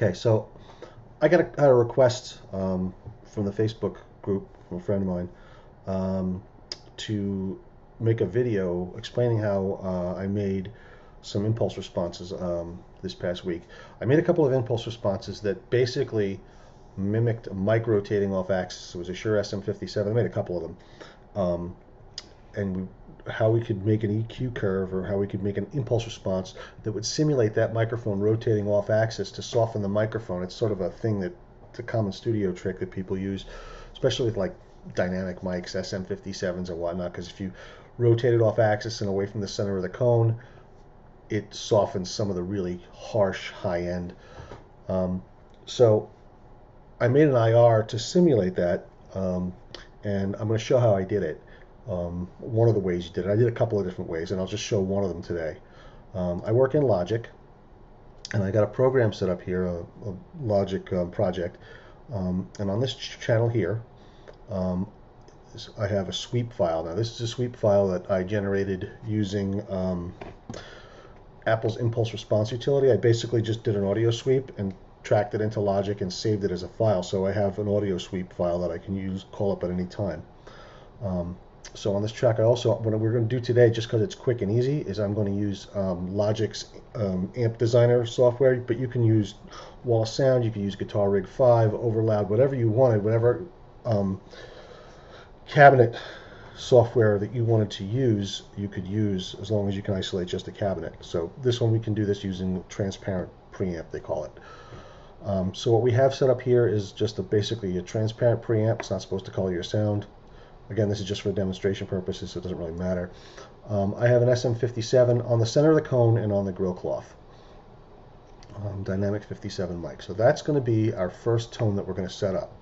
Okay, so I got a request from the Facebook group from a friend of mine to make a video explaining how I made some impulse responses this past week. I made a couple of impulse responses that basically mimicked a mic rotating off axis. It was a Shure SM57. I made a couple of them. And how we could make an EQ curve, or how we could make an impulse response that would simulate that microphone rotating off axis to soften the microphone. It's sort of a thing it's a common studio trick that people use, especially with like dynamic mics, SM57s and whatnot, because if you rotate it off axis and away from the center of the cone, it softens some of the really harsh high end. So I made an IR to simulate that, and I'm going to show how I did it. One of the ways you did it. I did a couple of different ways, and I'll just show one of them today. I work in Logic, and I got a program set up here, a Logic project, and on this channel here, I have a sweep file. Now this is a sweep file that I generated using Apple's impulse response utility. I basically just did an audio sweep and tracked it into Logic and saved it as a file, so I have an audio sweep file that I can call up at any time. So on this track, what we're going to do today, just because it's quick and easy, is I'm going to use Logic's Amp Designer software, but you can use Wall of Sound, you can use Guitar Rig 5, Overloud, whatever you wanted, whatever cabinet software that you wanted to use, you could use, as long as you can isolate just the cabinet. So this one, we can do this using transparent preamp, they call it. So what we have set up here is just basically a transparent preamp. It's not supposed to color your sound. Again, this is just for demonstration purposes, so it doesn't really matter. I have an SM57 on the center of the cone and on the grill cloth. Dynamic 57 mic. So that's going to be our first tone that we're going to set up.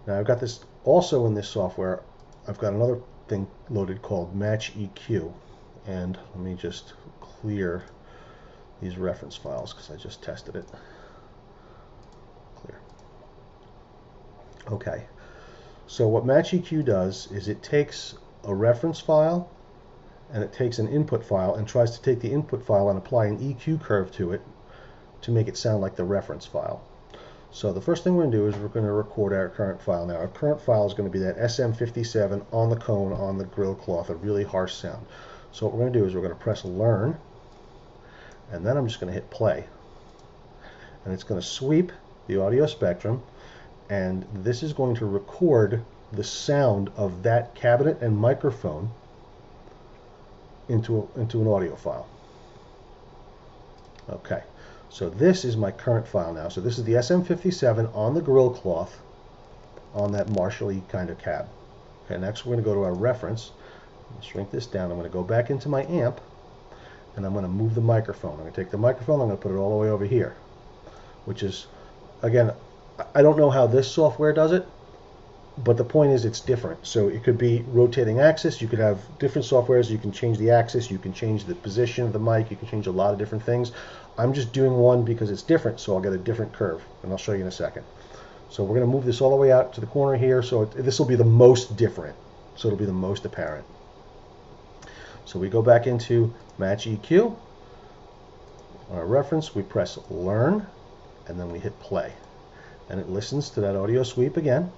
Now I've got this also in this software. I've got another thing loaded called Match EQ. And let me just clear these reference files because I just tested it. Clear. Okay. So what Match EQ does is it takes a reference file and it takes an input file and tries to take the input file and apply an EQ curve to it to make it sound like the reference file. So the first thing we're going to do is we're going to record our current file. Now our current file is going to be that SM57 on the cone, on the grill cloth, a really harsh sound. So what we're going to do is we're going to press Learn, and then I'm just going to hit play. And it's going to sweep the audio spectrum, and this is going to record the sound of that cabinet and microphone into an audio file. Okay, so this is my current file now. So this is the SM57 on the grill cloth on that Marshall-y kind of cab. Okay, next we're going to go to our reference. Shrink this down. I'm going to go back into my amp, and I'm going to move the microphone. I'm going to take the microphone, I'm going to put it all the way over here, which is, again, I don't know how this software does it, but the point is it's different. So it could be rotating axis, you could have different softwares, you can change the axis, you can change the position of the mic, you can change a lot of different things. I'm just doing one because it's different, so I'll get a different curve, and I'll show you in a second. So we're going to move this all the way out to the corner here, so this will be the most different, so it'll be the most apparent. So we go back into Match EQ, our reference, we press Learn, and then we hit play. And it listens to that audio sweep again,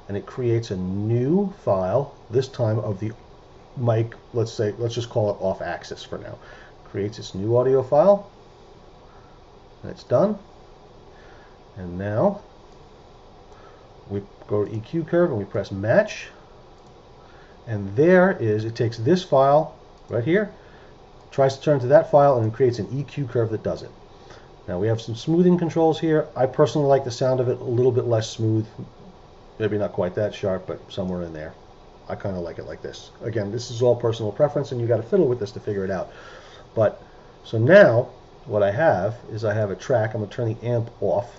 and it creates a new file, this time of the mic, let's just call it off axis for now. Creates its new audio file, and it's done. And now we go to EQ curve and we press Match, and it takes this file right here, tries to turn to that file, and it creates an EQ curve that does it. Now we have some smoothing controls here. I personally like the sound of it a little bit less smooth. Maybe not quite that sharp, but somewhere in there. I kind of like it like this. Again, this is all personal preference, and you got to fiddle with this to figure it out. But so now what I have is I have a track. I'm going to turn the amp off,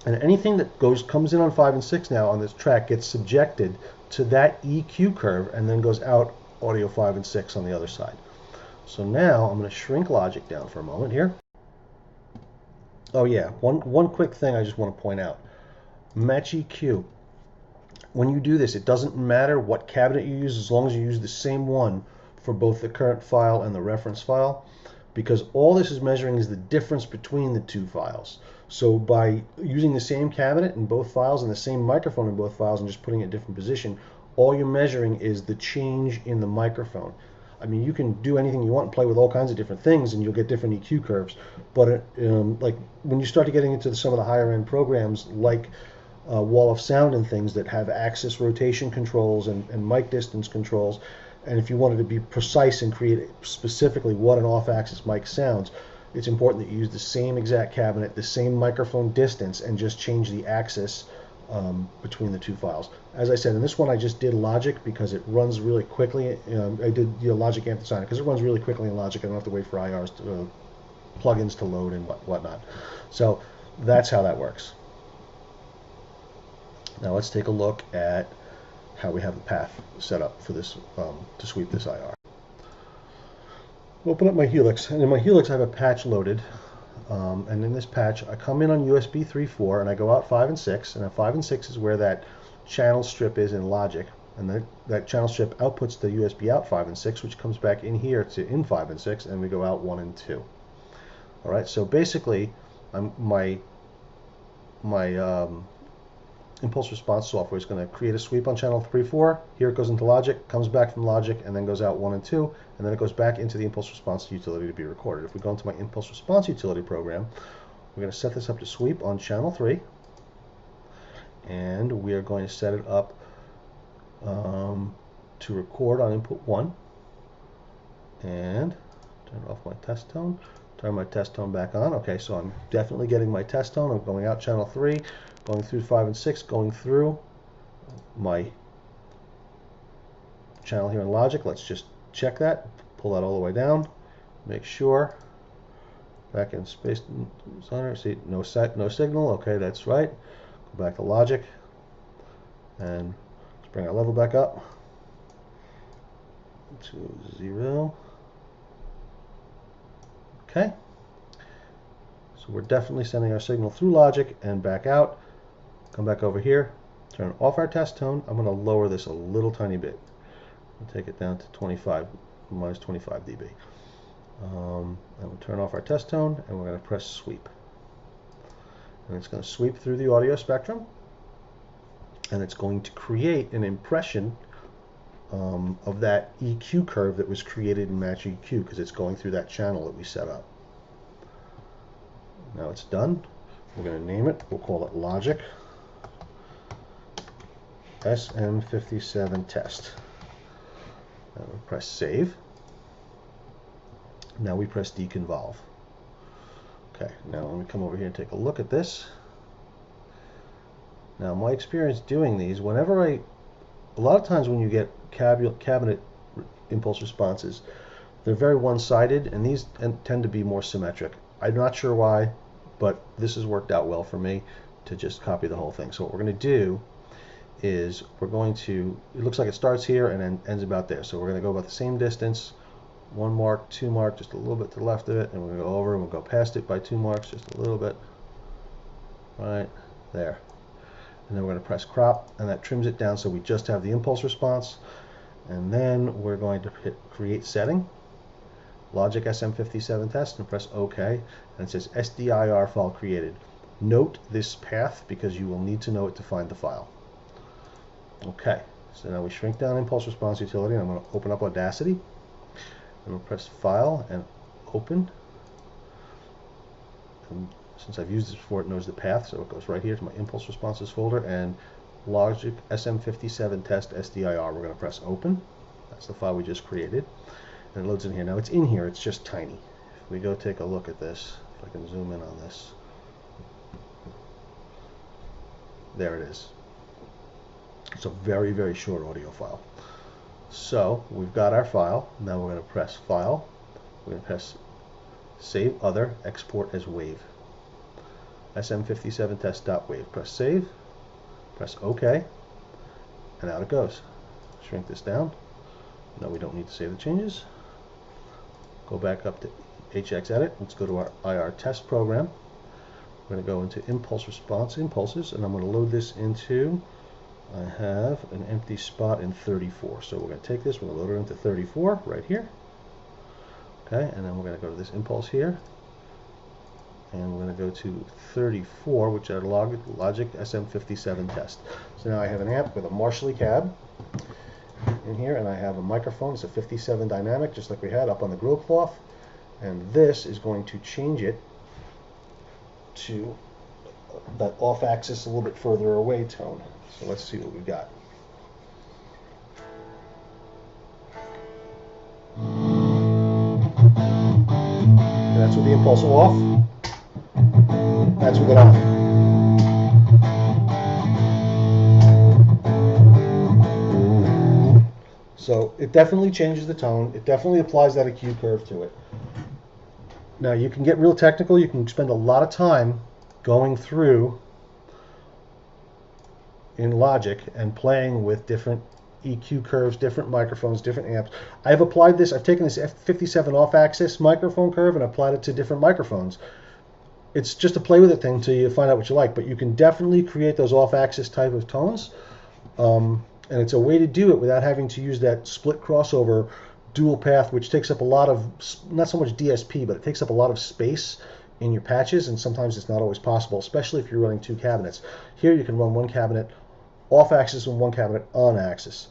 and anything that comes in on 5 and 6 now on this track gets subjected to that EQ curve and then goes out audio 5 and 6 on the other side. So now I'm going to shrink Logic down for a moment here. Oh yeah, one quick thing I just want to point out. Match EQ. When you do this, it doesn't matter what cabinet you use as long as you use the same one for both the current file and the reference file, because all this is measuring is the difference between the two files. So by using the same cabinet in both files and the same microphone in both files and just putting it in a different position, all you're measuring is the change in the microphone. I mean, you can do anything you want and play with all kinds of different things, and you'll get different EQ curves. But like when you start getting into some of the higher end programs, like Wall of Sound and things that have axis rotation controls and mic distance controls, and if you wanted to be precise and create specifically what an off-axis mic sounds, it's important that you use the same exact cabinet, the same microphone distance, and just change the axis between the two files. As I said, in this one I just did Logic because it runs really quickly. I did Logic Amp Designer because it runs really quickly in Logic. I don't have to wait for IRs to, plugins to load and whatnot. So that's how that works. Now let's take a look at how we have the path set up for this to sweep this IR. Open up my Helix, and in my Helix I have a patch loaded. And in this patch, I come in on USB 3.4 and I go out 5 and 6, and 5 and 6 is where that channel strip is in Logic, and that channel strip outputs the USB out 5 and 6, which comes back in here to in 5 and 6, and we go out 1 and 2. All right, so basically, my impulse response software is going to create a sweep on channel 3.4. Here it goes into Logic, comes back from Logic, and then goes out 1 and 2, and then it goes back into the impulse response utility to be recorded. If we go into my impulse response utility program, we're going to set this up to sweep on channel 3, and we are going to set it up to record on input 1, and turn off my test tone, turn my test tone back on. Okay, so I'm definitely getting my test tone. I'm going out channel 3, going through 5 and 6, going through my channel here in Logic. Let's just check that, pull that all the way down, make sure. Back in Space Designer, see no signal. Okay, that's right. Go back to Logic, and let's bring our level back up to 0. Okay, so we're definitely sending our signal through Logic and back out. Come back over here, turn off our test tone. I'm going to lower this a little tiny bit. I'll take it down to 25, minus 25 dB. And we'll turn off our test tone, and we're going to press sweep. And it's going to sweep through the audio spectrum, and it's going to create an impression of that EQ curve that was created in Match EQ, because it's going through that channel that we set up. Now it's done. We're going to name it. We'll call it Logic SM57 test. And we'll press save. Now we press deconvolve. Okay, now let me come over here and take a look at this. Now my experience doing these, a lot of times when you get cabinet impulse responses, they're very one-sided, and these tend to be more symmetric. I'm not sure why, but this has worked out well for me to just copy the whole thing. So what we're going to do is we're going to, it looks like it starts here and then ends about there. So we're going to go about the same distance, 1 mark, 2 mark, just a little bit to the left of it, and we're going to go over and we'll go past it by 2 marks, just a little bit, right there. And then we're going to press crop, and that trims it down so we just have the impulse response. And then we're going to hit create setting, Logic SM57 test, and press OK. And it says SDIR file created. Note this path because you will need to know it to find the file. Okay, so now we shrink down impulse response utility, and I'm going to open up Audacity. And we'll press File and Open. And since I've used this before, it knows the path, so it goes right here to my impulse responses folder, and Logic SM57 test SDIR. We're going to press Open. That's the file we just created, and it loads in here. Now it's in here, it's just tiny. If we go take a look at this, if I can zoom in on this, there it is. It's a very, very short audio file. So we've got our file. Now we're going to press File. We're going to press Save Other, Export as Wave. SM57 test.wave. Press Save. Press OK. And out it goes. Shrink this down. No, we don't need to save the changes. Go back up to HX Edit. Let's go to our IR test program. We're going to go into Impulse Response Impulses, and I'm going to load this into, I have an empty spot in 34. So we're going to take this, we're going to load it into 34 right here. Okay, and then we're going to go to this impulse here, and we're going to go to 34, which is our Logic SM57 test. So now I have an amp with a Marshall cab in here, and I have a microphone. It's a 57 dynamic, just like we had up on the grill cloth, and this is going to change it to that off-axis a little bit further away tone. So let's see what we got. And that's with the impulse off. That's with it on. So it definitely changes the tone. It definitely applies that EQ curve to it. Now you can get real technical. You can spend a lot of time going through in Logic and playing with different EQ curves, different microphones, different amps. I've applied this, I've taken this F57 off-axis microphone curve and applied it to different microphones. It's just a play with it thing until you find out what you like, but you can definitely create those off-axis type of tones, and it's a way to do it without having to use that split crossover dual path, which takes up a lot of, not so much DSP, but it takes up a lot of space in your patches, and sometimes it's not always possible, especially if you're running two cabinets. Here you can run one cabinet off axis and one cabinet on axis,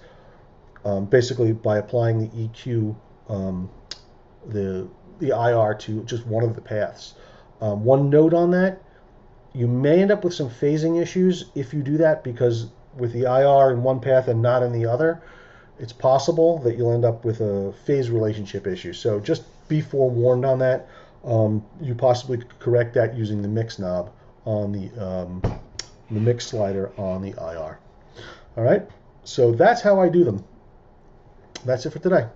basically by applying the EQ, the IR to just one of the paths. One note on that, you may end up with some phasing issues if you do that, because with the IR in one path and not in the other, it's possible that you'll end up with a phase relationship issue. So just be forewarned on that. You possibly could correct that using the mix knob on the mix slider on the IR. All right, so that's how I do them. That's it for today.